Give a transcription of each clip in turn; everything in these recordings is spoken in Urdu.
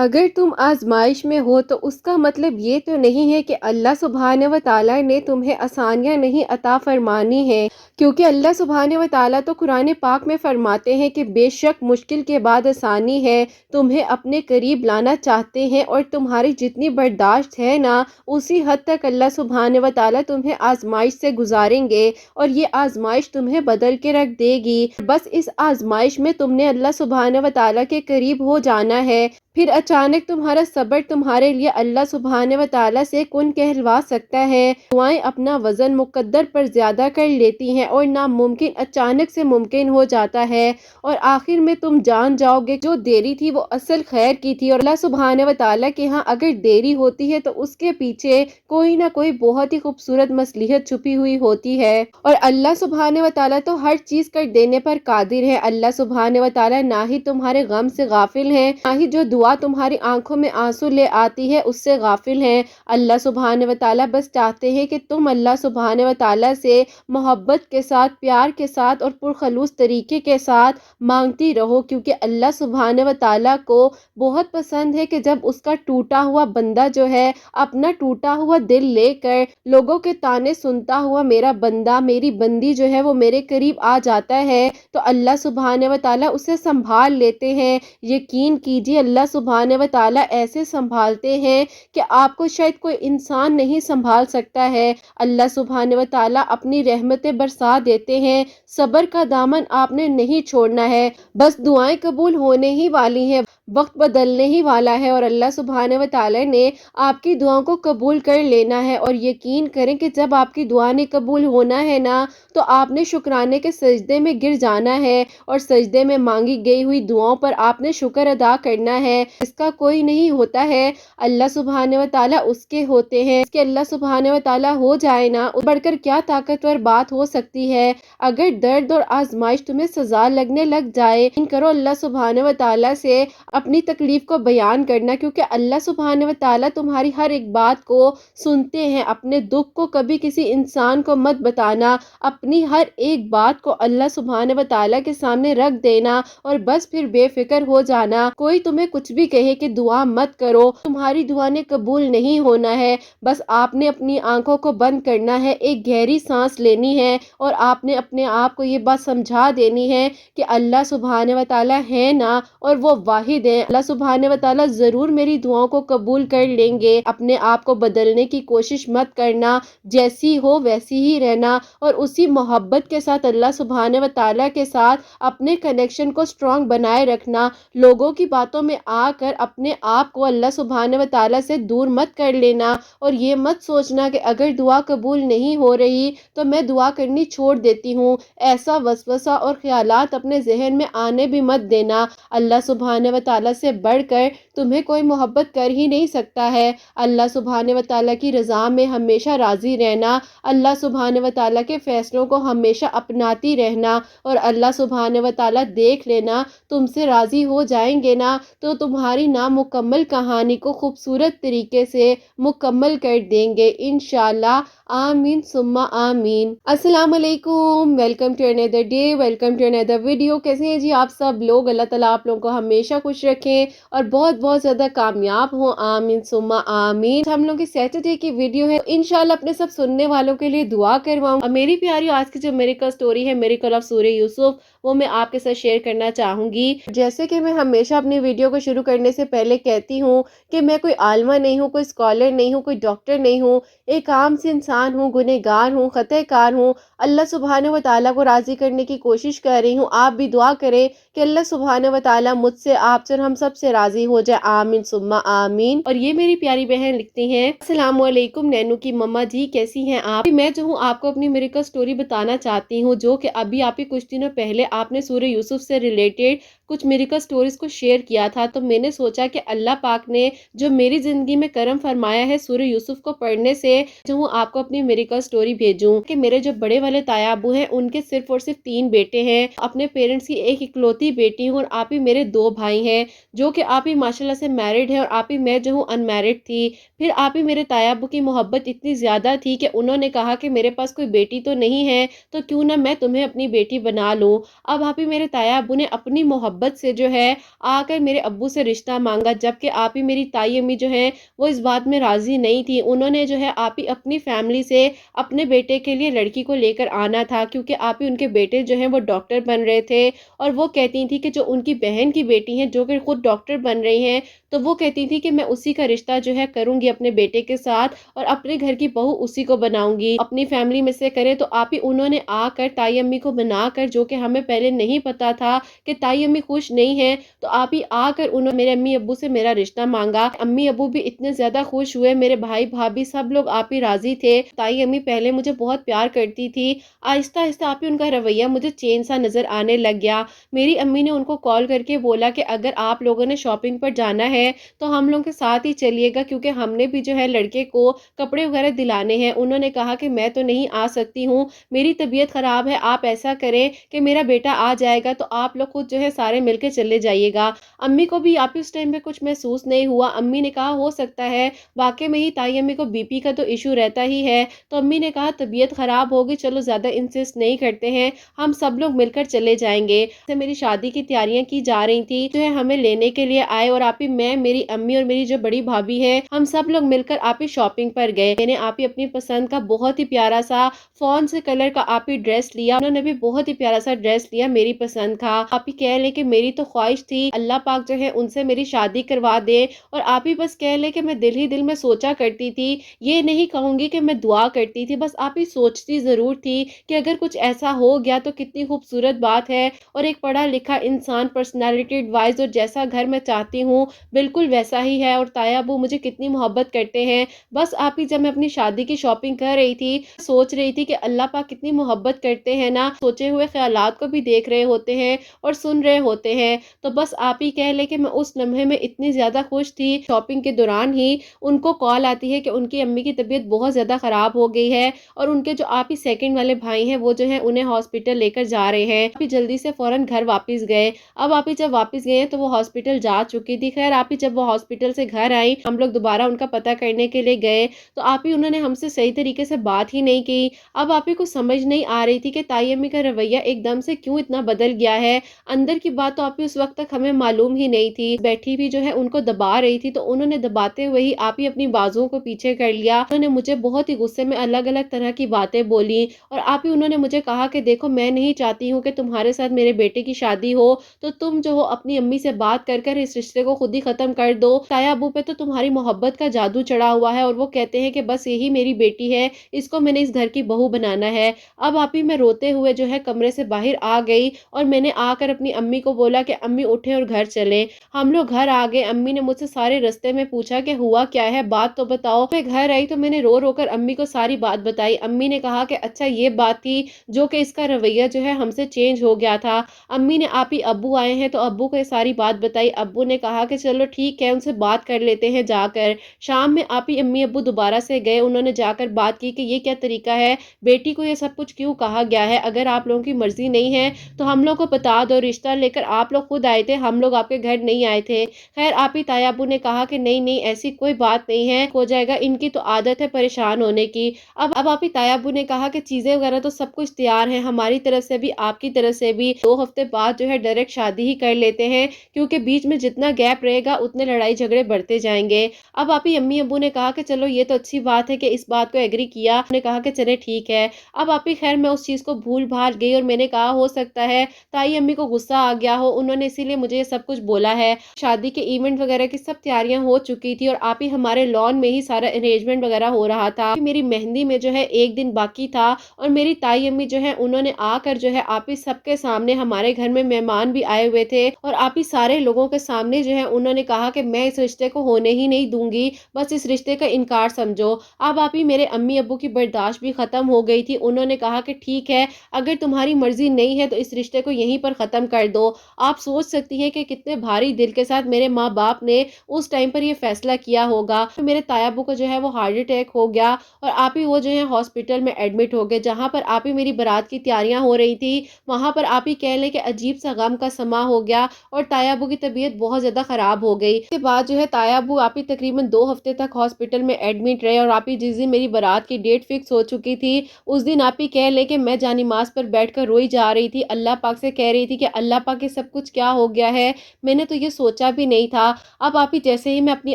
اگر تم آزمائش میں ہو تو اس کا مطلب یہ تو نہیں ہے کہ اللہ سبحانہ و تعالیٰ نے تمہیں آسانیاں نہیں عطا فرمانی ہے، کیونکہ اللہ سبحانہ و تعالیٰ تو قرآن پاک میں فرماتے ہیں کہ بے شک مشکل کے بعد آسانی ہے، تمہیں اپنے قریب لانا چاہتے ہیں اور تمہاری جتنی برداشت ہے نا اسی حد تک اللہ سبحانہ و تعالیٰ تمہیں آزمائش سے گزاریں گے اور یہ آزمائش تمہیں بدل کے رکھ دے گی۔ بس اس آزمائش میں تم نے اللہ سبحانہ و تعالیٰ کے قریب ہو جانا ہے، پھر اچانک تمہارا صبر تمہارے لیے اللہ سبحانہ و تعالیٰ سے کن کہلوا سکتا ہے۔ دعائیں اپنا وزن مقدر پر زیادہ کر لیتی ہیں اور ناممکن اچانک سے ممکن ہو جاتا ہے، اور آخر میں تم جان جاؤ گے جو دیری تھی وہ اصل خیر کی تھی، اور اللہ سبحانہ و تعالیٰ کے ہاں اگر دیری ہوتی ہے تو اس کے پیچھے کوئی نہ کوئی بہت ہی خوبصورت مصلحت چھپی ہوئی ہوتی ہے، اور اللہ سبحانہ و تعالیٰ تو ہر چیز کر دینے پر قادر ہے۔ اللہ سبحانہ و تعالیٰ نہ ہی تمہارے غم سے غافل ہیں، نہ ہی جو دعا تمہاری آنکھوں میں آنسو لے آتی ہے اس سے غافل ہیں۔ اللہ سبحانہ و تعالیٰ بس چاہتے ہیں کہ تم اللہ سبحانہ و تعالیٰ سے محبت کے ساتھ، پیار کے ساتھ اور پرخلوص طریقے کے ساتھ مانگتی رہو، کیونکہ اللہ سبحانہ و تعالیٰ کو بہت پسند ہے کہ جب اس کا ٹوٹا ہوا بندہ جو ہے اپنا ٹوٹا ہوا دل لے کر لوگوں کے تانے سنتا ہوا میرا بندہ، میری بندی جو ہے وہ میرے قریب آ جاتا ہے تو اللہ سبحانہ و تعالیٰ اسے سنبھال لیتے ہیں۔ یقین کیجیے اللہ سبحانہ و تعالیٰ ایسے سنبھالتے ہیں کہ آپ کو شاید کوئی انسان نہیں سنبھال سکتا ہے۔ اللہ سبحانہ و تعالیٰ اپنی رحمتیں برسا دیتے ہیں۔ صبر کا دامن آپ نے نہیں چھوڑنا ہے، بس دعائیں قبول ہونے ہی والی ہیں، وقت بدلنے ہی والا ہے اور اللہ سبحانہ و تعالیٰ نے آپ کی دعاؤں کو قبول کر لینا ہے۔ اور یقین کریں کہ جب آپ کی دعا نے قبول ہونا ہے نا تو آپ نے شکرانے کے سجدے میں گر جانا ہے اور سجدے میں مانگی گئی ہوئی دعاؤں پر آپ نے شکر ادا کرنا ہے۔ اس کا کوئی نہیں ہوتا ہے، اللہ سبحانہ و تعالیٰ اس کے ہوتے ہیں۔ اس کے اللہ سبحانہ و تعالیٰ ہو جائے نا، اس بڑھ کر کیا طاقتور بات ہو سکتی ہے۔ اگر درد اور آزمائش تمہیں سزا لگنے لگ جائے، ان کرو اللہ سبحانہ و تعالیٰ سے اپنی تکلیف کو بیان کرنا، کیونکہ اللہ سبحانہ و تعالیٰ تمہاری ہر ایک بات کو سنتے ہیں۔ اپنے دکھ کو کبھی کسی انسان کو مت بتانا، اپنی ہر ایک بات کو اللہ سبحانہ و تعالیٰ کے سامنے رکھ دینا اور بس پھر بے فکر ہو جانا۔ کوئی تمہیں کچھ بھی کہے کہ دعا مت کرو، تمہاری دعا نے قبول نہیں ہونا ہے، بس آپ نے اپنی آنکھوں کو بند کرنا ہے، ایک گہری سانس لینی ہے اور آپ نے اپنے آپ کو یہ بات سمجھا دینی ہے کہ اللہ سبحانہ و تعالیٰ ہے نا اور وہ واحد ہے، اللہ سبحانہ و تعالیٰ ضرور میری دعاؤں کو قبول کر لیں گے۔ اپنے آپ کو بدلنے کی کوشش مت کرنا، جیسی ہو ویسی ہی رہنا اور اسی محبت کے ساتھ اللہ سبحانہ و تعالیٰ کے ساتھ اپنے کنیکشن کو سٹرونگ بنائے رکھنا۔ لوگوں کی باتوں میں آ کر اپنے آپ کو اللہ سبحانہ و تعالیٰ سے دور مت کر لینا اور یہ مت سوچنا کہ اگر دعا قبول نہیں ہو رہی تو میں دعا کرنی چھوڑ دیتی ہوں، ایسا وسوسہ اور خیالات اپنے ذہن میں آنے بھی مت دینا۔ اللہ سبحانہ و تعالیٰ سے بڑھ کر تمہیں کوئی محبت کر ہی نہیں سکتا ہے۔ اللہ سبحانہ و تعالیٰ کی رضا میں ہمیشہ راضی رہنا، اللہ سبحانہ و تعالیٰ کے فیصلوں کو ہمیشہ اپناتی رہنا اور اللہ سبحانہ و تعالیٰ دیکھ لینا تم سے راضی ہو جائیں گے نا تو تمہاری نامکمل کہانی کو خوبصورت طریقے سے مکمل کر دیں گے انشاءاللہ۔ آمین ثم آمین۔ السلام علیکم، welcome to another day, welcome to another video. کیسے ہیں جی آپ سب لوگ؟ اللہ تعالیٰ آپ لوگوں کو ہمیشہ خوش رکھیں اور بہت بہت زیادہ کامیاب ہوں، آمین ثم آمین۔ ہم لوگ کی سیٹرڈے کی ویڈیو ہے، انشاءاللہ اپنے سب سننے والوں کے لیے دعا کرواؤں۔ اور میری پیاری آج کی جو میریکل سٹوری ہے، میریکل آف سورہ یوسف، وہ میں آپ کے ساتھ شیئر کرنا چاہوں گی۔ جیسے کہ میں ہمیشہ اپنی ویڈیو کو شروع کرنے سے پہلے کہتی ہوں کہ میں کوئی عالمہ نہیں ہوں، کوئی اسکالر نہیں ہوں، کوئی ڈاکٹر نہیں ہوں، ایک عام سے انسان ہوں، گنہگار ہوں، خطا کار ہوں، اللہ سبحانہ و تعالیٰ کو راضی کرنے کی کوشش کر رہی ہوں۔ آپ بھی دعا کریں کہ اللہ سبحانہ و تعالیٰ مجھ سے، آپ سے اور ہم سب سے راضی ہو جائے، آمین ثم آمین۔ اور یہ میری پیاری بہن لکھتی ہیں، السلام علیکم نینو کی مما جی، کیسی ہیں آپ؟ میں جو ہوں آپ کو اپنی میریکل سٹوری بتانا چاہتی ہوں، جو کہ ابھی آپ ہی کچھ دنوں پہلے آپ نے سورہ یوسف سے ریلیٹڈ کچھ میریکل سٹوریز کو شیئر کیا تھا، تو میں نے سوچا کہ اللہ پاک نے جو میری زندگی میں کرم فرمایا ہے سورہ یوسف کو پڑھنے سے، جو ہوں آپ کو اپنی میریکل سٹوری بھیجوں کہ میرے جو بڑے والے تایا ابو ہیں ان کے صرف اور صرف 3 بیٹے ہیں، اپنے پیرنٹس کی ایک اکلوتی بیٹی ہوں اور آپ ہی میرے 2 بھائی ہیں جو کہ آپ ہی ماشاءاللہ سے میرڈ ہیں اور آپ ہی میں جو ہوں ان میرڈ تھی۔ پھر آپ ہی میرے تایا ابو کی محبت اتنی زیادہ تھی کہ انہوں نے کہا کہ میرے پاس کوئی بیٹی تو نہیں ہے تو کیوں نہ میں تمہیں اپنی بیٹی بنا لوں۔ اب آپ ہی میرے تایا ابو نے اپنی محبت محبت سے جو ہے آ کر میرے ابو سے رشتہ مانگا، جبکہ آپ ہی میری تائی امی جو ہیں وہ اس بات میں راضی نہیں تھی۔ انہوں نے جو ہے آپ ہی اپنی فیملی سے اپنے بیٹے کے لیے لڑکی کو لے کر آنا تھا، کیونکہ آپ ہی ان کے بیٹے جو ہیں وہ ڈاکٹر بن رہے تھے، اور وہ کہتی تھی کہ جو ان کی بہن کی بیٹی ہیں جو کہ خود ڈاکٹر بن رہی ہیں، تو وہ کہتی تھی کہ میں اسی کا رشتہ جو ہے کروں گی اپنے بیٹے کے ساتھ، اور اپنے گھر کی بہو اسی کو بناؤں گی، اپنی فیملی میں سے کرے۔ تو آپ ہی انہوں نے آ کر تائی امی کو بنا کر، جو کہ ہمیں پہلے نہیں پتا تھا کہ تائی امی خوش نہیں ہیں، تو آپ ہی آ کر انہوں نے میرے امی ابو سے میرا رشتہ مانگا۔ امی ابو بھی اتنے زیادہ خوش ہوئے، میرے بھائی بھابھی سب لوگ آپ ہی راضی تھے۔ تائی امی پہلے مجھے بہت پیار کرتی تھی، آہستہ آہستہ آپ ہی ان کا رویہ مجھے چینج سا نظر آنے لگ گیا۔ میری امی نے ان کو کال کر کے بولا کہ اگر آپ لوگوں نے شاپنگ پر جانا ہے تو ہم لوگوں کے ساتھ ہی چلیے گا، کیونکہ ہم نے بھی جو ہے لڑکے کو کپڑے وغیرہ دلانے ہیں۔ انہوں نے کہا کہ میں تو نہیں آ سکتی ہوں، میری طبیعت خراب ہے، آپ ایسا کریں کہ میرا بیٹا آ جائے گا تو آپ لوگ خود جو ہے سارے مل کے چلے جائیے گا۔ امی کو بھی آپ اس ٹائم پہ کچھ محسوس نہیں ہوا۔ امی نے کہا ہو سکتا ہے واقعی میں ہی تائی امی کو بی پی کا تو ایشو رہتا ہی ہے، تو امی نے کہا طبیعت خراب ہوگی، چلو زیادہ انسسٹ نہیں کرتے ہیں، ہم سب لوگ مل کر چلے جائیں گے۔ میری شادی کی تیاریاں کی جا رہی تھی، جو ہے ہمیں لینے کے لیے آئے، اور آپ ہی میں، میری امی اور میری جو بڑی بھابھی ہے، ہم سب لوگ مل کر آپ ہی شاپنگ پر گئے۔ میں نے آپ ہی اپنی پسند کا بہت ہی پیارا سا فون سے کلر کا آپ ہی ڈریس لیا، انہوں نے بھی بہت ہی پیارا سا ڈریس لیا میری پسند کا۔ آپ ہی کہہ لیں کہ میری تو خواہش تھی اللہ پاک جو ہے ان سے میری شادی کروا دے، اور آپ ہی بس کہہ لیں کہ میں دل ہی دل میں سوچا کرتی تھی، یہ نہیں کہوں گی کہ میں دعا کرتی تھی، بس آپ ہی سوچتی ضرور تھی کہ اگر کچھ ایسا ہو گیا تو کتنی خوبصورت بات ہے، اور ایک پڑھا لکھا انسان پرسنالٹی وائز، اور جیسا گھر میں چاہتی ہوں بالکل ویسا ہی ہے، اور تایا ابو مجھے کتنی محبت کرتے ہیں۔ بس آپ ہی جب میں اپنی شادی کی شاپنگ کر رہی تھی، سوچ رہی تھی کہ اللہ پاک کتنی محبت کرتے ہیں نا، سوچے ہوئے خیالات کو بھی دیکھ رہے ہوتے ہیں اور سن رہے ہوتے ہیں۔ تو بس آپ ہی کہہ لے کہ میں اس لمحے میں اتنی زیادہ خوش تھی، شاپنگ کے دوران ہی ان کو کال آتی ہے کہ ان کی امی کی طبیعت بہت زیادہ خراب ہو گئی ہے، اور ان کے جو آپ ہی سیکنڈ والے بھائی ہیں وہ جو ہے انہیں ہاسپٹل لے کر جا رہے ہیں۔ آپ ہی جلدی سے فوراً گھر واپس گئے۔ اب آپ ہی جب واپس گئے تو وہ ہاسپٹل جا چکی تھی۔ خیر آپ ہی جب وہ ہاسپٹل سے گھر آئی، ہم لوگ دوبارہ ان کا پتہ کرنے کے لیے گئے، تو آپ ہی انہوں نے ہم سے صحیح طریقے سے بات ہی نہیں کی۔ اب آپ ہی کو سمجھ نہیں آ رہی تھی کہ تائی امی کا رویہ ایک دم سے کیوں اتنا بدل گیا ہے۔ اندر کی بات تو آپ ہی اس وقت تک ہمیں معلوم ہی نہیں تھی، بیٹھی بھی جو ہے ان کو دبا رہی تھی، تو انہوں نے دباتے ہوئے ہی آپ ہی اپنی بازوؤں کو پیچھے کر لیا۔ انہوں نے مجھے بہت ہی غصے میں الگ الگ طرح کی باتیں بولی، اور آپ ہی انہوں نے مجھے کہا کہ دیکھو میں نہیں چاہتی ہوں کہ تمہارے ساتھ میرے بیٹے کی شادی ہو، تو تم جو ہو اپنی امی سے بات کر کر اس رشتے کو خود ہی ختم کر دو۔ تایا ابو پہ تو تمہاری محبت کا جادو چڑھا ہوا ہے، اور وہ کہتے ہیں کہ بس یہی میری بیٹی ہے، اس کو میں نے اس گھر کی بہو بنانا ہے۔ اب آپ ہی میں روتے ہوئے جو ہے کمرے سے باہر آ گئی، اور میں نے آ کر اپنی امی کو بولا کہ امی اٹھیں اور گھر چلیں۔ ہم لوگ گھر آ گئے۔ امی نے مجھ سے سارے رستے میں پوچھا کہ ہوا کیا ہے، بات تو بتاؤ۔ میں گھر آئی تو میں نے رو رو کر امی کو ساری بات بتائی۔ امی نے کہا کہ اچھا یہ بات تھی جو کہ اس کا رویہ جو ہے ہم سے چینج ہو گیا تھا۔ امی نے آپ ہی ابو آئے ہیں تو ابو کو یہ ساری بات بتائی۔ ابو نے کہا کہ چلو ٹھیک ہے ان سے بات کر لیتے ہیں جا کر۔ شام میں آپ ہی امی ابو دوبارہ سے گئے، انہوں نے جا کر بات کی کہ یہ کیا طریقہ ہے، بیٹی کو یہ سب کچھ کیوں کہا گیا ہے، اگر آپ لوگوں کی مرضی نہیں ہے تو ہم لوگ کو بتا دو، رشتہ لے کر آپ لوگ خود آئے تھے، ہم لوگ آپ کے گھر نہیں آئے تھے۔ خیر آپ ہی تایا ابو نے کہا کہ نہیں نہیں ایسی کوئی بات نہیں ہے، ہو جائے گا، ان کی تو عادت ہے پریشان ہونے کی۔ اب آپ ہی تایا ابو نے کہا کہ چیزیں وغیرہ تو سب کچھ تیار ہیں، ہماری طرف سے بھی آپ کی طرف سے بھی، 2 ہفتے بعد جو ہے ڈائریکٹ شادی ہی کر لیتے ہیں، کیونکہ بیچ میں جتنا گیپ رہے گا اتنے لڑائی جھگڑے بڑھتے جائیں گے۔ اب آپ ہی امی ابو نے کہا کہ چلو یہ تو اچھی بات ہے کہ اس بات کو ایگری کیا، انہوں نے کہا کہ چلے ٹھیک ہے۔ اب آپ ہی خیر میں اس چیز کو بھول بھال گئی، اور میں نے کہا ہو سکتا ہے تائی امی کو غصہ آ گیا ہو، انہوں نے اسی لیے مجھے یہ سب کچھ بولا ہے۔ شادی کے ایونٹ وغیرہ کی سب تیاریاں ہو چکی تھی، اور آپ ہی ہمارے لان میں ہی سارا ارینجمنٹ وغیرہ ہو رہا تھا۔ میری مہندی میں جو ہے 1 دن باقی تھا، اور میری تائی امی جو ہے انہوں نے آ کر جو ہے آپ ہی سب کے سامنے، ہمارے گھر میں مہمان بھی آئے ہوئے تھے، اور آپ ہی سارے لوگوں کے سامنے جو ہے انہوں نے کہا کہ میں اس رشتے کو ہونے ہی نہیں دوں گی، بس اس رشتے کا انکار سمجھو۔ اب آپ ہی میرے امی ابو کی برداشت بھی ختم ہو گئی تھی، انہوں نے کہا کہ ٹھیک ہے اگر تمہاری مرضی نہیں ہے تو اس رشتے کو یہیں پر ختم کر دو۔ آپ سوچ سکتی ہیں کہ کتنے بھاری دل کے ساتھ میرے ماں باپ نے اس ٹائم پر یہ فیصلہ کیا ہوگا۔ میرے تایا ابو کو جو ہے وہ ہارٹ اٹیک ہو گیا، اور آپ ہی وہ جو ہے ہاسپٹل میں ایڈمٹ ہو گئے، جہاں پر آپ ہی میری بارات کی تیاریاں ہو رہی تھی، وہاں پر آپ ہی کہہ لیں کہ عجیب سا غم کا سما ہو گیا، اور تایا ابو کی طبیعت بہت زیادہ خراب ہو گئی۔ اس کے بعد جو ہے تایا ابو آپ ہی تقریباً 2 ہفتے تک ہاسپٹل میں ایڈمٹ رہے، اور آپ ہی جس دن میری بارات کی ڈیٹ فکس ہو چکی تھی اس دن آپ ہی کہہ لیں کہ میں جانماز پر بیٹھ کر روئی جا رہی تھی، اللہ پاک سے کہہ رہی تھی کہ اللہ پاک سب کچھ کیا ہو گیا ہے، میں نے تو یہ سوچا بھی نہیں تھا۔ اب آپ ہی جیسے ہی میں اپنی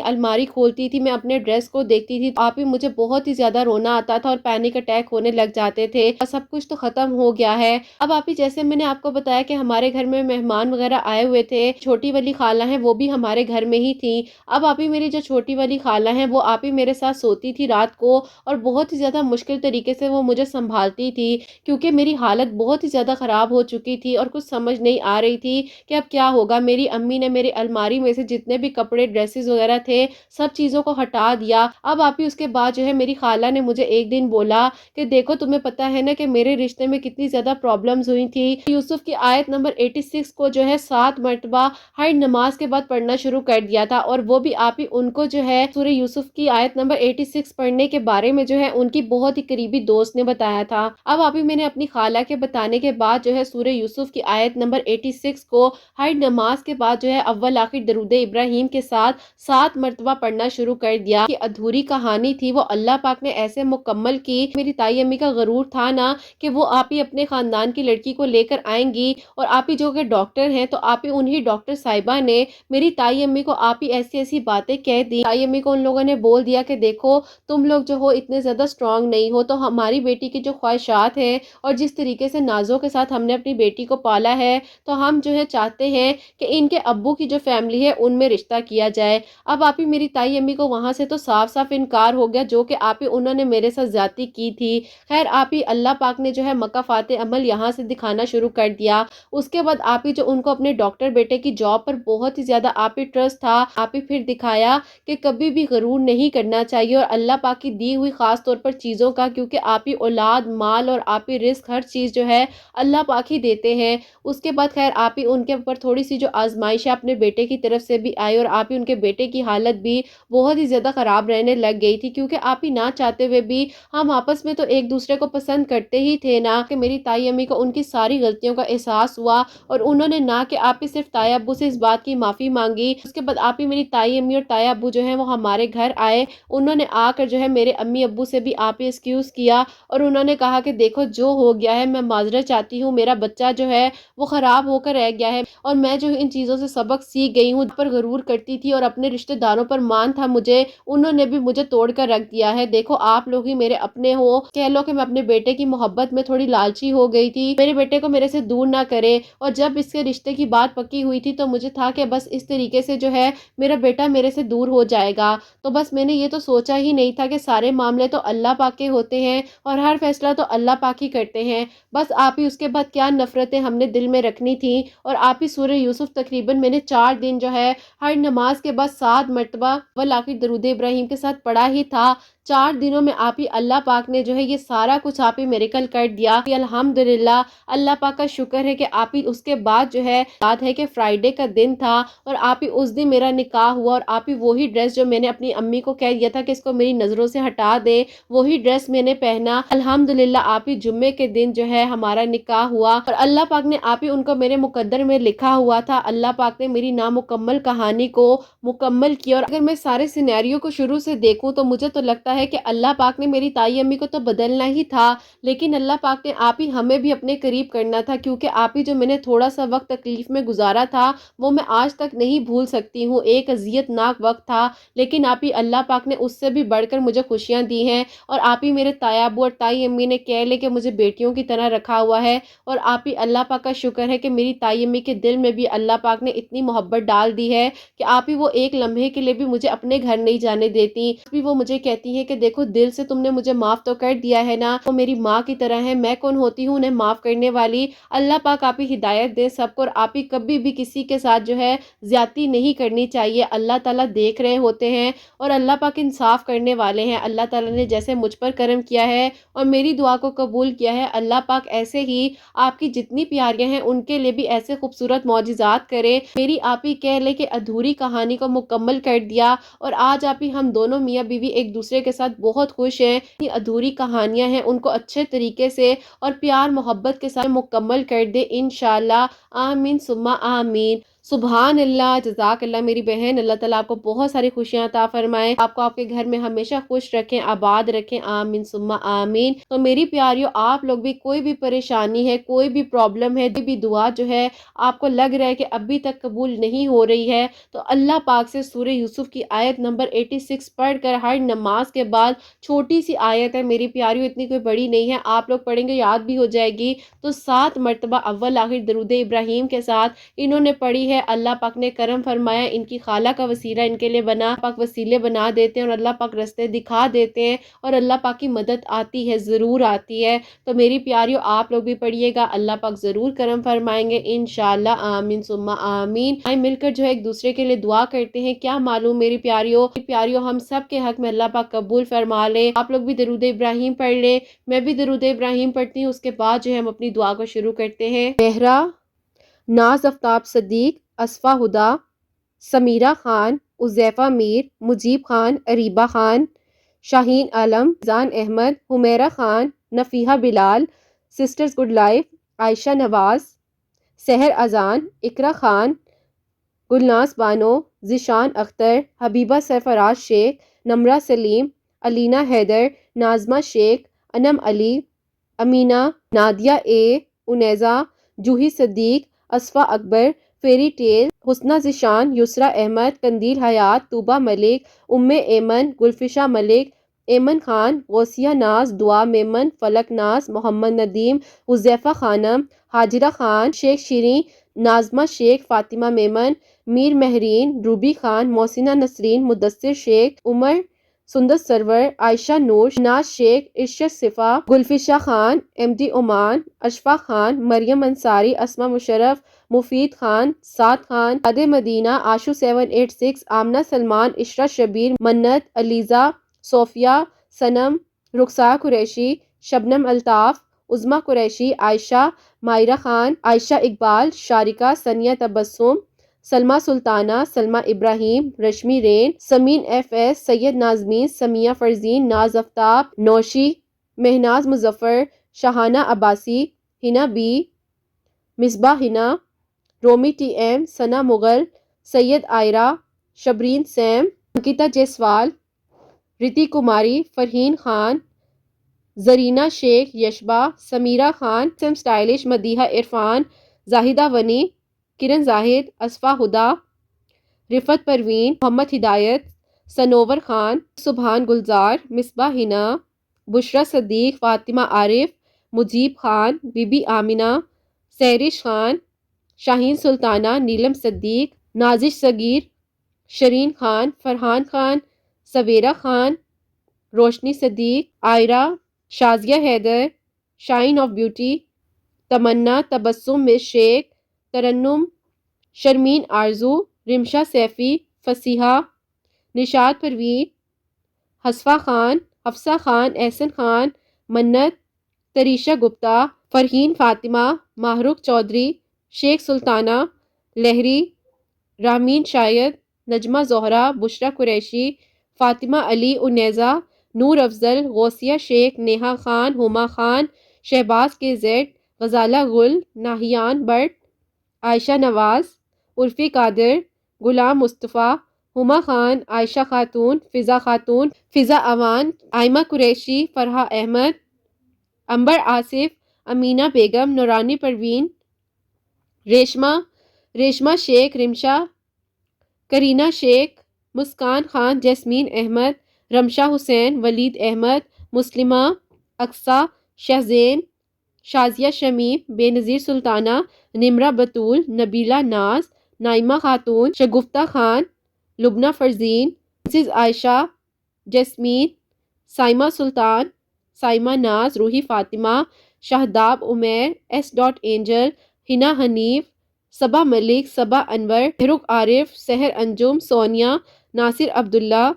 الماری کھولتی تھی، میں اپنے ڈریس کو دیکھتی تھی، آپ ہی مجھے بہت ہی زیادہ رونا آتا تھا اور پینک اٹیک ہونے لگ جاتے تھے۔ سب کچھ تو ختم ہو گیا ہے۔ اب آپ ہی جیسے میں نے آپ کو بتایا کہ ہمارے گھر میں مہمان وغیرہ آئے ہوئے تھے، چھوٹی والی خالہ ہیں وہ بھی ہمارے گھر میں ہی تھی۔ اب آپ ہی میری جو چھوٹی والی خالہ ہیں وہ آپ ہی میرے ساتھ سوتی تھی رات کو، اور بہت ہی زیادہ مشکل طریقے سے وہ مجھے سنبھالتی تھی، کیونکہ میری حالت بہت ہی زیادہ خراب ہو چکی تھی اور کچھ سمجھ نہیں آ رہی تھی کہ اب کیا ہوگا۔ میری امی نے میری الماری میں سے جتنے بھی کپڑے ڈریسز وغیرہ تھے سب چیزوں کو ہٹا دیا۔ اب آپ ہی اس کے بعد جو ہے میری خالہ نے مجھے ایک دن بولا کہ دیکھو تمہیں پتا ہے نا کہ میرے رشتے میں کتنی زیادہ پرابلمز ہوئی تھی، یوسف کی آیت نمبر 86 کو جو ہے 7 مرتبہ ہر نماز کے بعد پڑھنا شروع کر دیا تھا، اور وہ بھی آپ ہی ان کو جو ہے سورہ یوسف کی آیت نمبر 86 پڑھنے کے بارے میں جو ہے ان کی بہت ہی قریبی دوست نے بتایا تھا۔ اب آپ ہی میں نے اپنی خالہ کے بتانے کے بعد جو ہے سورہ یوسف کی آیت نمبر 86 کو ہر نماز کے بعد جو ہے اول آخر درود ابراہیم کے ساتھ 7 مرتبہ پڑھنا شروع کر دیا۔ کہ ادھوری کہانی تھی وہ اللہ پاک نے ایسے مکمل کی۔ میری تائی امی کا غرور تھا نا کہ وہ آپ ہی اپنے خاندان کی لڑکی کو لے کر آئیں گی، اور آپ ہی جو کہ ڈاکٹر ہیں تو آپ ہی انہی ڈاکٹر صاحبہ نے میری تائی امی کو آپ ہی ایسی ایسی باتیں کہہ دی۔ تائی امی کو ان لوگوں نے بول دیا کہ دیکھو تم لوگ جو ہو اتنے زیادہ اسٹرانگ نہیں ہو، تو ہماری بیٹی کی جو خواہشات ہیں اور جس طریقے سے نازوں کے ساتھ ہم نے اپنی بیٹی کو پالا ہے، تو ہم جو ہے چاہتے ہیں کہ ان کے ابو کی جو فیملی ہے ان میں رشتہ کیا جائے۔ اب آپ ہی میری تائی امی کو وہاں سے تو صاف صاف انکار ہو گیا، جو کہ آپ ہی انہوں نے میرے ساتھ زیادتی کی تھی۔ خیر آپ ہی اللہ پاک نے جو ہے مکافات عمل یہاں سے دکھانا شروع کر دیا۔ اس کے بعد آپ ہی جو ان کو اپنے ڈاکٹر بیٹے کی جاب پر بہت ہی زیادہ آپ ہی ٹرسٹ تھا، آپ ہی پھر دکھایا کہ کبھی بھی غرور نہیں کرنا چاہیے، اور اللہ پاک کی دی ہوئی خاص طور پر چیزوں کا، کیونکہ آپ ہی اولاد، مال اور آپ ہی رزق ہر چیز جو ہے اللہ پاک ہی دیتے ہیں۔ اس کے بعد خیر آپ ہی ان کے اوپر تھوڑی سی جو آزمائش ہے اپنے بیٹے کی طرف سے بھی آئی، اور آپ ہی ان کے بیٹے کی حالت بھی بہت ہی زیادہ خراب رہنے لگ گئی تھی، کیونکہ آپ ہی نہ چاہتے ہوئے بھی ہم آپس میں تو ایک دوسرے کو پسند کرتے ہی تھے نا۔ کہ میری تائی امی کو ان کی ساری غلطیوں کا احساس ہوا، اور انہوں نے نہ کہ آپ ہی صرف تایا ابو سے اس بات کی معافی مانگی، اس کے بعد آپ ہی میری تائی امی اور تایا ابو جو ہیں وہ ہمارے گھر آئے۔ انہوں نے آ کر جو ہے میرے امی ابو سے بھی آپ ہی ایکسکیوز کیا، اور انہوں نے کہا کہ دیکھو جو ہو گیا ہے میں معذرت چاہتی ہوں، میرا بچہ جو ہے وہ خراب ہو کر رہ گیا ہے، اور میں جو ان چیزوں سے سبق سیکھ گئی ہوں۔ پر غرور کرتی تھی اور اپنے رشتہ داروں پر مان تھا مجھے، انہوں نے بھی مجھے توڑ کر رکھ دیا ہے۔ دیکھو آپ لوگ ہی میرے اپنے ہو، کہہ لو کہ میں اپنے بیٹے کی محبت میں تھوڑی لالچی ہو گئی تھی، میرے بیٹے کو میرے سے دور نہ کرے، اور جب اس کے رشتے کی بات پکی ہوئی تھی تو مجھے تھا کہ بس اس طریقے سے جو ہے میرا بیٹا میرے سے دور ہو جائے گا۔ تو بس میں نے یہ تو سوچا ہی نہیں تھا کہ سارے معاملے تو اللہ پاک کے ہوتے ہیں اور ہر فیصلہ تو اللہ پاک ہی کرتے ہیں۔ بس آپ ہی اس کے بعد کیا نفرتیں ہم نے دل میں رکھنی تھی، اور آپ ہی سورہ یوسف تقریباً میں نے 4 دن جو ہے ہر نماز کے بعد 7 مرتبہ والآخر درود ابراہیم کے ساتھ پڑھا ہی تھا۔ 4 دنوں میں آپ ہی اللہ پاک نے جو ہے یہ سارا کچھ آپ ہی میریکل کر دیا۔ الحمدللہ اللہ پاک کا شکر ہے کہ آپ ہی اس کے بعد جو ہے یاد ہے کہ فرائیڈے کا دن تھا، اور آپ ہی اس دن میرا نکاح ہوا، اور آپ ہی وہی ڈریس جو میں نے اپنی امی کو کہہ دیا تھا کہ اس کو میری نظروں سے ہٹا دے، وہی ڈریس میں نے پہنا۔ الحمدللہ آپ ہی جمعے کے دن جو ہے ہمارا نکاح ہوا، اور اللہ پاک نے آپ ہی ان کو میرے مقدر میں لکھا ہوا تھا۔ اللہ پاک نے میری نامکمل کہانی کو مکمل کیا، اور اگر میں سارے سینیریو کو شروع سے دیکھوں تو مجھے تو لگتا ہے کہ اللہ پاک نے میری تائی امی کو تو بدلنا ہی تھا، لیکن اللہ پاک نے آپ ہی ہمیں بھی اپنے قریب کرنا تھا، کیونکہ آپ ہی جو میں نے تھوڑا سا وقت تکلیف میں گزارا تھا وہ میں آج تک نہیں بھول سکتی ہوں۔ ایک اذیت ناک وقت تھا، لیکن آپ ہی اللہ پاک نے اس سے بھی بڑھ کر مجھے خوشیاں دی ہیں، اور آپ ہی میرے تایا ابو اور تائی امی نے کہہ لے کہ مجھے بیٹیوں کی طرح رکھا ہوا ہے، اور آپ ہی اللہ پاک کا شکر ہے کہ میری تائی امی کے دل میں بھی اللہ پاک نے اتنی محبت ڈال دی ہے کہ آپ ہی وہ ایک لمحے کے لیے بھی مجھے اپنے گھر نہیں جانے دیتی۔ بھی وہ مجھے کہتی ہے کہ دیکھو دل سے تم نے مجھے معاف تو کر دیا ہے نا، وہ میری ماں کی طرح ہے، میں کون ہوتی ہوں انہیں معاف کرنے والی۔ اللہ پاک آپ ہی ہدایت دے سب کو، اور آپ ہی کبھی بھی کسی کے ساتھ جو ہے زیادتی نہیں کرنی چاہیے۔ اللہ تعالیٰ دیکھ رہے ہوتے ہیں، اور اللہ پاک انصاف کرنے والے ہیں۔ اللہ تعالیٰ نے جیسے مجھ پر کرم کیا ہے اور میری دعا کو قبول کیا ہے، اللہ پاک ایسے ہی آپ کی جتنی پیاریاں ہیں ان کے لیے بھی ایسے خوبصورت معجزات کرے۔ میری آپ ہی کہہ لے کہ ادھوری کہانی کو مکمل کر دیا، اور آج آپ ہی ہم دونوں میاں بیوی ایک دوسرے کے ساتھ بہت خوش ہیں۔ یہ ادھوری کہانیاں ہیں ان کو اچھے طریقے سے اور پیار محبت کے ساتھ مکمل کر دے انشاءاللہ، آمین ثم آمین۔ سبحان اللہ، جزاک اللہ میری بہن، اللہ تعالیٰ آپ کو بہت ساری خوشیاں عطا فرمائے، آپ کو آپ کے گھر میں ہمیشہ خوش رکھیں، آباد رکھیں، آمین ثم آمین۔ تو میری پیاریوں، آپ لوگ بھی کوئی بھی پریشانی ہے، کوئی بھی پرابلم ہے، کوئی بھی دعا جو ہے آپ کو لگ رہا ہے کہ ابھی تک قبول نہیں ہو رہی ہے، تو اللہ پاک سے سورہ یوسف کی آیت نمبر 86 پڑھ کر ہر نماز کے بعد، چھوٹی سی آیت ہے میری پیاریوں، اتنی کوئی بڑی نہیں ہے، آپ لوگ پڑھیں گے یاد بھی ہو جائے گی، تو 7 مرتبہ اول آخر درود ابراہیم کے ساتھ انہوں نے پڑھی ہے، اللہ پاک نے کرم فرمایا، ان کی خالہ کا وسیلہ ان کے لیے بنا، پاک وسیلے بنا دیتے ہیں اور اللہ پاک رستے دکھا دیتے ہیں، اور اللہ پاک کی مدد آتی ہے، ضرور آتی ہے۔ تو میری پیاریوں، آپ لوگ بھی پڑھیے گا، اللہ پاک ضرور کرم فرمائیں گے انشاءاللہ، آمین ثم آمین۔ آئیں مل کر جو ہے ایک دوسرے کے لیے دعا کرتے ہیں، کیا معلوم میری پیاریوں ہم سب کے حق میں اللہ پاک قبول فرما لے۔ آپ لوگ بھی درود ابراہیم پڑھ لیں، میں بھی درود ابراہیم پڑھتی ہوں، اس کے بعد جو ہے ہم اپنی دعا کو شروع کرتے ہیں۔ مہرا، ناز آفتاب صدیق، اصفا ہدا، سمیرہ خان، عزیفہ میر، مجیب خان، اریبہ خان، شاہین عالم، زان احمد، حمیرہ خان، نفیحہ بلال، سسٹرز گڈ لائف، عائشہ نواز، سحر اذان، اقرا خان، گلناز بانو، ذیشان اختر، حبیبہ سرفراز شیخ، نمرہ سلیم، علینا حیدر، ناظمہ شیخ، انم علی، امینہ، نادیہ اے، انیزہ، جوہی صدیق، اصفہ اکبر، فیری ٹیل، حسنہ ذیشان، یسرا احمد، قندیل حیات، طوبہ ملک، ام ایمن، گلفشہ ملک، ایمن خان، غوثیہ ناز، دعا میمن، فلک ناز، محمد ندیم، حذیفہ خانم، حاجرہ خان، شیخ شیریں، ناظمہ شیخ، فاطمہ میمن، میر مہرین، روبی خان، محسنہ نسرین، مدثر شیخ، عمر، سندس سرور، عائشہ نور، ناز شیخ، ارشد صفا، گلفشہ خان، ایم ڈی عمان، اشفاق خان، مریم انصاری، اسما مشرف، مفید خان، سعد خان، عاد مدینہ، آشو 786، آمنہ سلمان، عشرت شبیر، منت، علیزہ، صوفیہ، سنم، رخسار قریشی، شبنم الطاف، عظمیٰ قریشی، عائشہ، مائرہ خان، عائشہ اقبال، شارکہ، ثانیہ تبسم، سلمہ سلطانہ، سلمہ ابراہیم، رشمی رین، سمین ایف ایس، سید نازمین، سمیہ فرزین، ناز آفتاب، نوشی، مہناز مظفر، شاہانہ عباسی، ہنا بی، مصباح ہنا، رومی ٹی ایم، ثنا مغل، سید عائرہ، شبرین سیم، انکتا جیسوال، رتی کماری، فرحین خان، زرینہ شیخ، یشبا، سمیرہ خان، سم سٹائلش، مدیحہ عرفان، زاہدہ ونی، کرن زاہد، اصفا ہدا، رفت پروین، محمد ہدایت، سنور خان، سبحان گلزار، Misbah Hina, Bushra Siddique, Fatima Arif, Mujeeb Khan, Bibi Amna, Sehrish Khan, Shaheen Sultana, Neelam Siddique, Nazish Saghir, Shireen Khan, Farhan Khan, Sawera Khan, Roshni Siddique, Aira, Shazia Haider, shine of beauty, Tamanna, Tabassum مس شیخ، ترنم، شرمین آرزو، رمشا سیفی، فصیحہ، نشاط پروین، حصفہ خان، حفصہ خان، احسن خان، منت، تریشہ گپتا، فرحین فاطمہ، ماہرخ چودھری، شیخ سلطانہ، لہری، رامین شاید، نجمہ زہرہ، بشرا قریشی، فاطمہ علی، انیزہ، نور افضل، غوثیہ شیخ، نیہا خان، ہما خان، شہباز کے زیڈ، غزالہ گل، ناہیان بٹ، عائشہ نواز، عرفی قادر، غلام مصطفیٰ، ہما خان، عائشہ خاتون، فضا امان، آئمہ قریشی، فرحہ احمد، امبر آصف، امینہ بیگم، نورانی پروین، ریشمہ شیخ، رمشا، کرینہ شیخ، مسکان خان، جیسمین احمد، رمشا حسین، ولید احمد، مسلمہ، اقصیٰ، شہزین، شازیہ شمیم، بے نظیر سلطانہ، نمرہ بطول، Nabila Naz, Naima Khatoon, Shagufta Khan, Lubna Farzeen, Mrs Ayesha, Jasmine, Saima Sultan, Saima Naz, Roohi Fatima, Shahdab Umair, S dot angel, Hina Hanif, صبا ملک، صبا انور، مہرخ عارف، سحر انجم، سونیا، ناصر عبداللہ،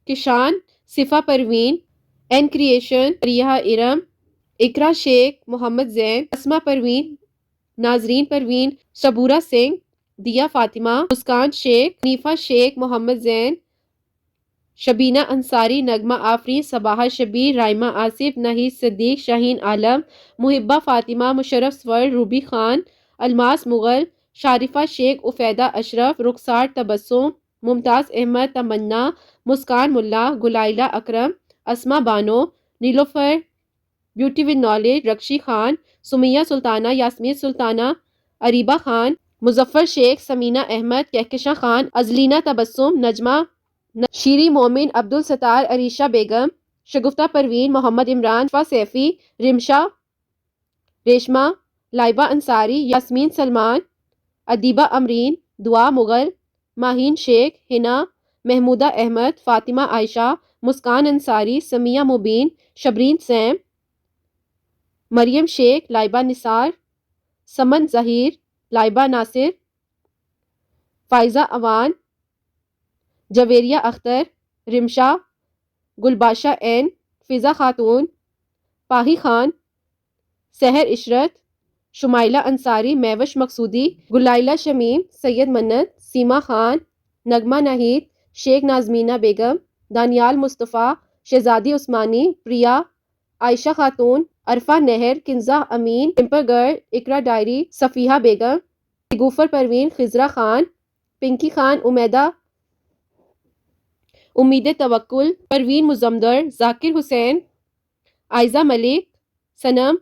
کشان، صفا پروین، این کریشن، ریحہ ارم، اقرا شیخ، محمد زین، اسما پروین، ناظرین پروین، شبورہ سنگھ، دیا فاطمہ، مسکان شیخ، حنیفہ شیخ، محمد زین، شبینہ انصاری، نغمہ آفرین، صباحہ شبیر، رائمہ آصف، نحیس صدیق، شاہین عالم، محبہ فاطمہ، مشرف سور، روبی خان، الماس مغل، شارفہ شیخ، عفیدہ اشرف، رخسار تبسم، ممتاز Ahmad Tamanna, Muskan Mulla, Gulaila Akram, Asma Bano, Nilofar beauty with knowledge, Rakshi Khan, Sumaiya Sultana, Yasmin Sultana, Areeba Khan, Muzaffar Shaikh, Samina Ahmad, کہکشاں خان، ازلینہ تبسم، نجمہ، شیری مومن، عبدالستار، عریشہ بیگم، شگفتہ پروین، محمد عمران، شفا سیفی، رمشا، ریشمہ، لائبہ انصاری، یاسمین سلمان، ادیبہ امرین، دعا مغل، ماہین شیخ، ہنا، محمودہ احمد، فاطمہ عائشہ، مسکان انصاری، سمیہ مبین، شبرین سیم، مریم شیخ، لائبہ نثار، سمن ظہیر، لائبہ ناصر، فائزہ اوان، جویریہ اختر، رمشا، گلباشہ این، فضا خاتون، پاہی خان، سحر عشرت، شمائلہ انصاری، میوش مقصودی، گلائلہ شمیم، سید منت، سیما خان، نغمہ ناہید، شیخ نازمینہ بیگم، دانیال مصطفیٰ، شہزادی عثمانی، پریا، عائشہ خاتون، عرفہ نہر، کنزہ امین، ٹمپر گرل، اقرا ڈائری، صفیحہ بیگم، شگوفر پروین، خضرہ خان، پنکی خان، امیدہ، امید توکل، پروین مزمدر، ذاکر حسین، عائزہ ملک، صنم،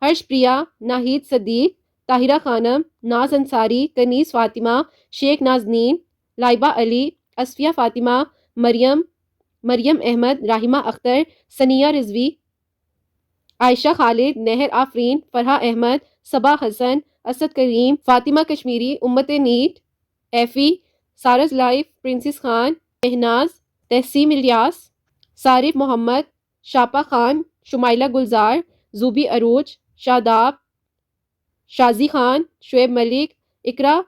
ہرش پریا، ناہید صدیق، طاہرہ خانم، ناز انصاری، کنیز فاطمہ، شیخ نازنین، لائبہ علی، اصفیہ فاطمہ، مریم، مریم احمد، راحمہ اختر، ثنیہ رضوی، عائشہ خالد، نہر آفرین، فرحہ احمد، صبا حسن، اسد کریم، فاطمہ کشمیری، امت نیٹ، ایفی، Sara's life, princess Khan, Ahnaz, Tehseem Ilyas, صارف محمد، شاپا خان، شمائلہ گلزار، زوبی عروج، شاداب، شازی خان، شعیب ملک، اقرا،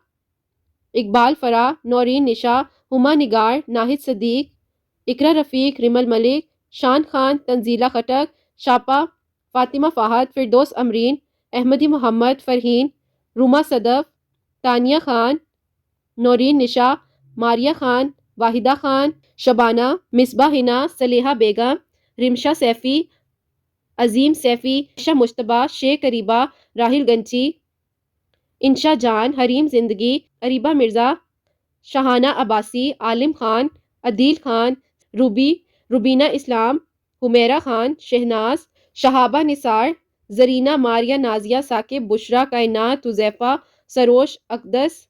اقبال فرح، نورین نشا، ہما نگار، ناہید صدیق، اقرا رفیق، ریمل ملک، شان خان، تنزیلہ خٹک، شاپا، فاطمہ فہد، فردوس امرین، احمدی محمد، فرحین، روما صدف، تانیہ خان، نورین نشا، ماریہ خان، واحدہ خان، شبانہ، مصباح ہنا، صلیحہ بیگم، رمشا سیفی، عظیم سیفی، عائشہ مشتبہ، شیخ اریبہ، راہل گنچی، انشا جان، حریم زندگی، اریبہ مرزا، شہانہ عباسی، عالم خان، عدیل خان، روبی، روبینہ اسلام، حمیرہ خان، شہناز، شہابہ نثار، زرینہ، ماریہ، نازیہ، ثاقب، بشرا، کائنات، حذیفہ، سروش، اقدس،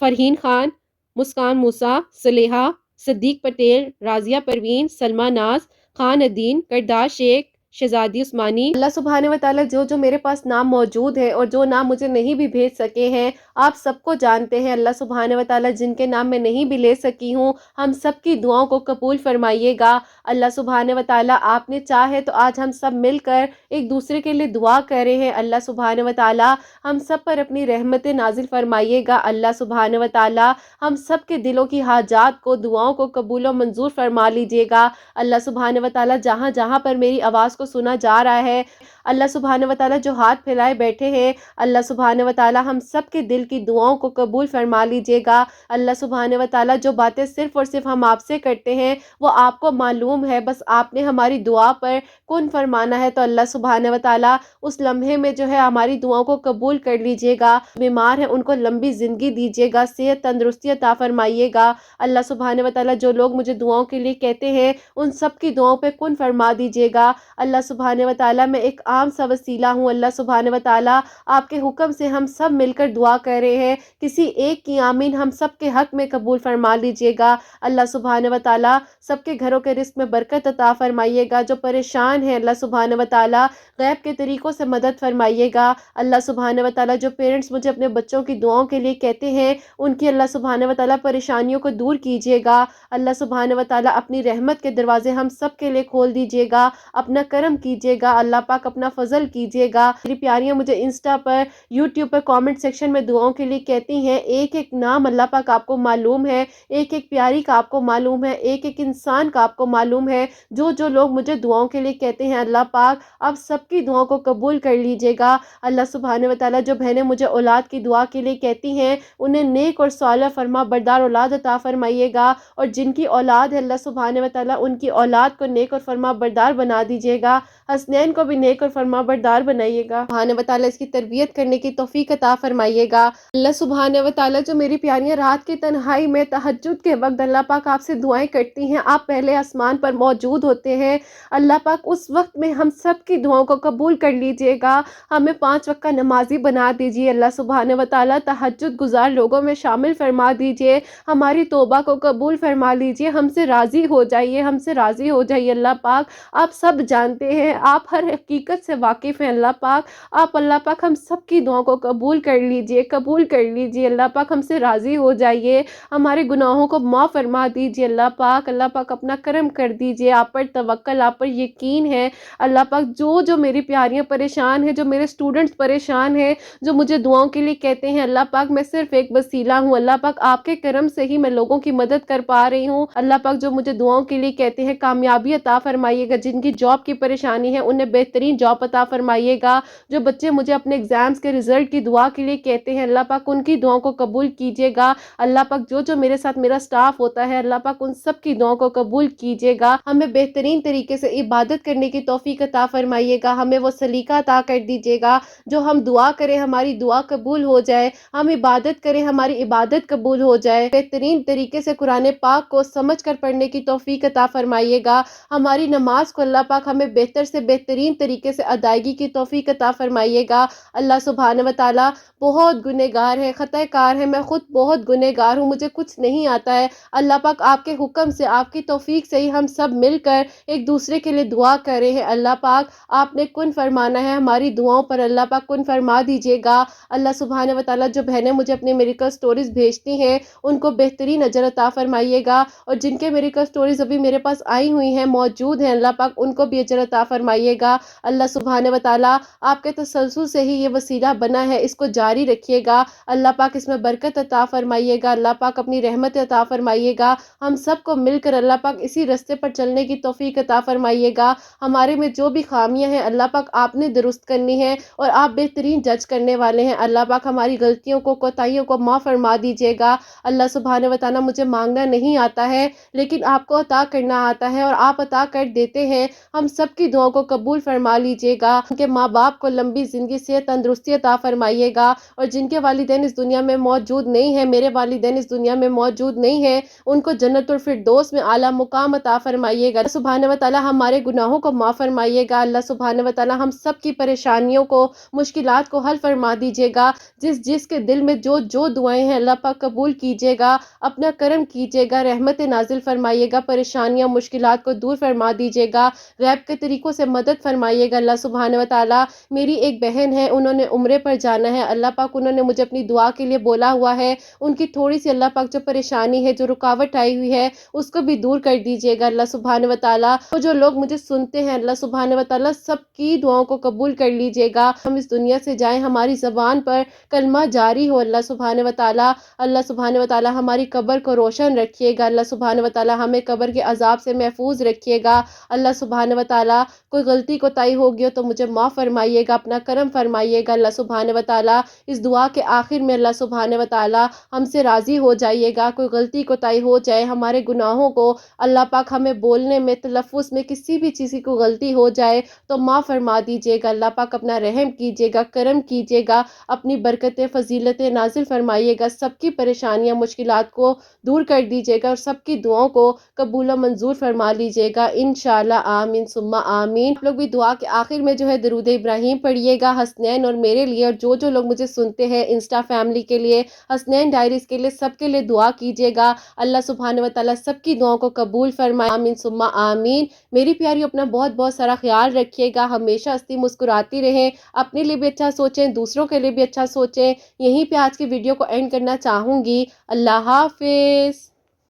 فرحین خان، مسکان موسیٰ، صلیحہ، صدیق پٹیل، راضیہ پروین، سلمہ ناز، خان الدین، کردار شیخ، شہزادی عثمانی۔ اللہ سبحانہ وتعالیٰ جو میرے پاس نام موجود ہے اور جو نام مجھے نہیں بھی بھیج سکے ہیں، آپ سب کو جانتے ہیں۔ اللہ سبحانہ وتعالیٰ جن کے نام میں نہیں بھی لے سکی ہوں، ہم سب کی دعاؤں کو قبول فرمائیے گا۔ اللہ سبحانہ وتعالیٰ آپ نے چاہے تو آج ہم سب مل کر ایک دوسرے کے لیے دعا کر رہے ہیں۔ اللہ سبحانہ وتعالیٰ ہم سب پر اپنی رحمت نازل فرمائیے گا۔ اللہ سبحانہ وتعالیٰ ہم سب کے دلوں کی حاجات کو، دعاؤں کو قبول و منظور فرما لیجیے گا۔ اللہ سبحانہ وتعالیٰ جہاں جہاں پر میری آواز کو سنا جا رہا ہے، اللہ سبحانہ وتعالیٰ جو ہاتھ پھیلائے بیٹھے ہیں، اللہ سبحانہ وتعالیٰ ہم سب کے دل کی دعاؤں کو قبول فرما لیجیے گا۔ اللہ سبحانہ وتعالیٰ جو باتیں صرف اور صرف ہم آپ سے کرتے ہیں وہ آپ کو معلوم ہے، بس آپ نے ہماری دعا پر کن فرمانا ہے، تو اللہ سبحانہ وتعالیٰ اس لمحے میں جو ہے ہماری دعاؤں کو قبول کر لیجیے گا۔ بیمار ہیں ان کو لمبی زندگی دیجیے گا، صحت تندرستی عطا فرمائیے گا۔ اللہ سبحانہ وتعالیٰ جو لوگ مجھے دعاؤں کے لیے کہتے ہیں ان سب کی دعاؤں پہ کن فرما دیجیے گا۔ اللہ سبحانہ وتعالیٰ میں ایک عام سا وسیلہ ہوں، اللہ سبحانہ وتعالیٰ آپ کے حکم سے ہم سب مل کر دعا کر رہے ہیں، کسی ایک کی آمین ہم سب کے حق میں قبول فرما لیجیے گا۔ اللہ سبحانہ وتعالیٰ سب کے گھروں کے رزق میں برکت عطا فرمائیے گا، جو پریشان ہیں اللہ سبحانہ وتعالیٰ غیب کے طریقوں سے مدد فرمائیے گا۔ اللہ سبحانہ وتعالیٰ جو پیرنٹس مجھے اپنے بچوں کی دعاؤں کے لیے کہتے ہیں ان کی اللہ سبحانہ وتعالیٰ پریشانیوں کو دور کیجیے گا۔ اللہ سبحانہ وتعالیٰ اپنی رحمت کے دروازے ہم سب کے لیے کھول دیجیے گا، اپنا کرم کیجیے گا، اللہ پاک اپنا فضل کیجیے گا۔ میری پیاریاں مجھے انسٹا پر، یوٹیوب پر کامنٹ سیکشن میں دعاؤں کے لیے کہتی ہیں، ایک ایک نام اللہ پاک آپ کو معلوم ہے، ایک ایک پیاری کا آپ کو معلوم ہے، ایک ایک انسان کا آپ کو معلوم ہے۔ جو لوگ مجھے دعاؤں کے لیے کہتے ہیں اللہ پاک آپ سب کی دعاؤں کو قبول کر لیجیے گا۔ اللہ سبحانہ وتعالیٰ جو بہنیں مجھے اولاد کی دعا کے لیے کہتی ہیں انہیں نیک اور صالح فرما بردار اولاد عطا فرمائیے گا، اور جن کی اولاد ہے اللہ سبحانہ وتعالیٰ ان کی اولاد کو نیک اور فرما بردار بنا دیجیے گا۔ گا، حسنین کو بھی نیک اور فرما بردار بنائیے گا، سبحانہ و تعالیٰ اس کی تربیت کرنے کی توفیق عطا فرمائیے گا۔ اللہ سبحانہ و تعالیٰ جو میری پیاریاں رات کی تنہائی میں تہجد کے وقت اللہ پاک آپ سے دعائیں کرتی ہیں، آپ پہلے آسمان پر موجود ہوتے ہیں، اللہ پاک اس وقت میں ہم سب کی دعاؤں کو قبول کر لیجئے گا، ہمیں 5 وقت کا نمازی بنا دیجئے اللہ سبحانہ و تعالیٰ، تہجد گزار لوگوں میں شامل فرما دیجئے، ہماری توبہ کو قبول فرما لیجئے، ہم سے راضی ہو جائیے، ہم سے راضی ہو جائیے اللہ پاک۔ آپ سب جانتے ہیں، آپ ہر حقیقت سے واقف ہیں اللہ پاک، آپ اللہ پاک ہم سب کی دعاؤں کو قبول کر لیجئے، قبول کر لیجئے اللہ پاک، ہم سے راضی ہو جائیے، ہمارے گناہوں کو معاف فرما دیجئے اللہ پاک اپنا کرم کر دیجئے، آپ پر توکل، آپ پر یقین ہے اللہ پاک۔ جو میری پیاریاں پریشان ہیں، جو میرے سٹوڈنٹس پریشان ہیں، جو مجھے دعاؤں کے لیے کہتے ہیں اللہ پاک، میں صرف ایک وسیلہ ہوں اللہ پاک، آپ کے کرم سے ہی میں لوگوں کی مدد کر پا رہی ہوں اللہ پاک۔ جو مجھے دعاؤں کے لیے کہتے ہیں کامیابی عطا فرمائیے گا، جن کی جاب کی پریشانی ہے انہیں بہترین جاب عطا فرمائیے گا، جو بچے مجھے اپنے ایگزامز کے رزلٹ کی دعا کے لیے کہتے ہیں اللہ پاک ان کی دعاؤں کو قبول کیجیے گا اللہ پاک۔ جو میرے ساتھ میرا سٹاف ہوتا ہے اللہ پاک ان سب کی دعاؤں کو قبول کیجیے گا، ہمیں بہترین طریقے سے عبادت کرنے کی توفیق عطا فرمائیے گا، ہمیں وہ سلیقہ عطا کر دیجیے گا جو ہم دعا کریں ہماری دعا قبول ہو جائے، ہم عبادت کریں ہماری عبادت قبول ہو جائے، بہترین طریقے سے قرآن پاک کو سمجھ کر پڑھنے کی توفیق عطا فرمائیے گا، ہماری نماز کو اللہ پاک ہمیں بہتر سے بہترین طریقے سے ادائیگی کی توفیق عطا فرمائیے گا اللہ سبحانہ و تعالیٰ۔ بہت گنہگار ہے، خطا کار ہے، میں خود بہت گنہگار ہوں، مجھے کچھ نہیں آتا ہے اللہ پاک، آپ کے حکم سے آپ کی توفیق سے ہی ہم سب مل کر ایک دوسرے کے لیے دعا کر رہے ہیں اللہ پاک، آپ نے کن فرمانا ہے ہماری دعاؤں پر اللہ پاک، کن فرما دیجیے گا اللہ سبحانہ و تعالیٰ۔ جو بہنیں مجھے اپنی میریکل سٹوریز بھیجتی ہیں ان کو بہترین اجر عطا فرمائیے گا، اور جن کے میریکل سٹوریز ابھی میرے پاس آئی ہوئی ہیں موجود ہیں اللہ پاک ان کو بھی اجر عطا فرمائیے گا اللہ سبحانہ و تعالیٰ۔ آپ کے تسلسل سے ہی یہ وسیلہ بنا ہے، اس کو جاری رکھیے گا اللہ پاک، اس میں برکت عطا فرمائیے گا اللہ پاک، اپنی رحمت عطا فرمائیے گا، ہم سب کو مل کر اللہ پاک اسی راستے پر چلنے کی توفیق عطا فرمائیے گا، ہمارے میں جو بھی خامیاں ہیں اللہ پاک آپ نے درست کرنی ہے اور آپ بہترین جج کرنے والے ہیں اللہ پاک، ہماری غلطیوں کو کوتاہیوں کو معاف فرما دیجیے گا اللہ سبحانہ و تعالیٰ۔ مجھے مانگنا نہیں آتا ہے لیکن آپ کو عطا کرنا آتا ہے اور آپ عطا کر دیتے ہیں، ہم سب کی دعاؤں کو قبول فرما لیجیے گا، ان کے ماں باپ کو لمبی زندگی صحت تندرستی عطا فرمائیے گا، اور جن کے والدین اس دنیا میں موجود نہیں ہیں، میرے والدین اس دنیا میں موجود نہیں ہیں، ان کو جنت الفردوس میں اعلیٰ مقام عطا فرمائیے گا سبحانہ و تعالیٰ، ہمارے گناہوں کو معاف فرمائیے گا اللہ سبحانہ و تعالیٰ، ہم سب کی پریشانیوں کو مشکلات کو حل فرما دیجیے گا، جس کے دل میں جو دعائیں ہیں اللہ پاک قبول کیجیے گا، اپنا کرم کیجیے گا، رحمت نازل فرمائیے گا، پریشانیاں مشکلات کو دور فرما دیجیے گا، غیب کے طریقوں سے مدد فرمائیے گا اللہ سبحانہ و تعالیٰ۔ میری ایک بہن ہے، انہوں نے عمرے پر جانا ہے اللہ پاک، انہوں نے مجھے اپنی دعا کے لیے بولا ہوا ہے، ان کی تھوڑی سی اللہ پاک جو پریشانی ہے، جو رکاوٹ آئی ہوئی ہے اس کو بھی دور کر دیجیے گا اللہ سبحانہ و تعالیٰ، جو لوگ مجھے سنتے ہیں اللہ سبحانہ و تعالیٰ سب کی دعاؤں کو قبول کر لیجیے گا، ہم اس دنیا سے جائیں ہماری زبان پر کلمہ جاری ہو اللہ سبحانہ و تعالیٰ، اللہ سبحانہ و تعالیٰ ہماری قبر کو روشن رکھیے گا اللہ سبحانہ و تعالیٰ، ہمیں قبر کے عذاب سے محفوظ رکھیے گا اللہ سبحانہ و تعالیٰ، کوئی غلطی کوتاہی ہوگی ہو تو مجھے معاف فرمائیے گا، اپنا کرم فرمائیے گا اللہ سبحانہ و تعالیٰ، اس دعا کے آخر میں اللہ سبحانہ و تعالیٰ ہم سے راضی ہو جائیے گا، کوئی غلطی کوتاہی ہو جائے ہمارے گناہوں کو اللہ پاک، ہمیں بولنے میں تلفظ میں کسی بھی چیز کی غلطی ہو جائے تو معاف فرما دیجیے گا اللہ پاک، اپنا رحم کیجیے گا، کرم کیجیے گا، اپنی برکتیں فضیلتیں نازل فرمائیے گا، سب کی پریشانیاں مشکلات کو دور کر دیجیے گا اور سب کی دعاؤں کو قبول و منظور فرما لیجیے گا انشاءاللہ، آمین ثم آمین۔ آپ لوگ بھی دعا کے آخر میں جو ہے درود ابراہیم پڑھیے گا حسنین اور میرے لیے، اور جو لوگ مجھے سنتے ہیں انسٹا فیملی کے لیے، حسنین ڈائریز کے لیے، سب کے لیے دعا کیجیے گا اللہ سبحانہ و تعالیٰ سب کی دعاؤں کو قبول فرمائے، آمین ثم آمین۔ میری پیاری اپنا بہت بہت سارا خیال رکھیے گا، ہمیشہ ہنستی مسکراتی رہیں، اپنے لیے بھی اچھا سوچیں، دوسروں کے لیے بھی اچھا سوچیں، یہیں پہ آج کی ویڈیو کو اینڈ کرنا چاہوں گی، اللہ حافظ۔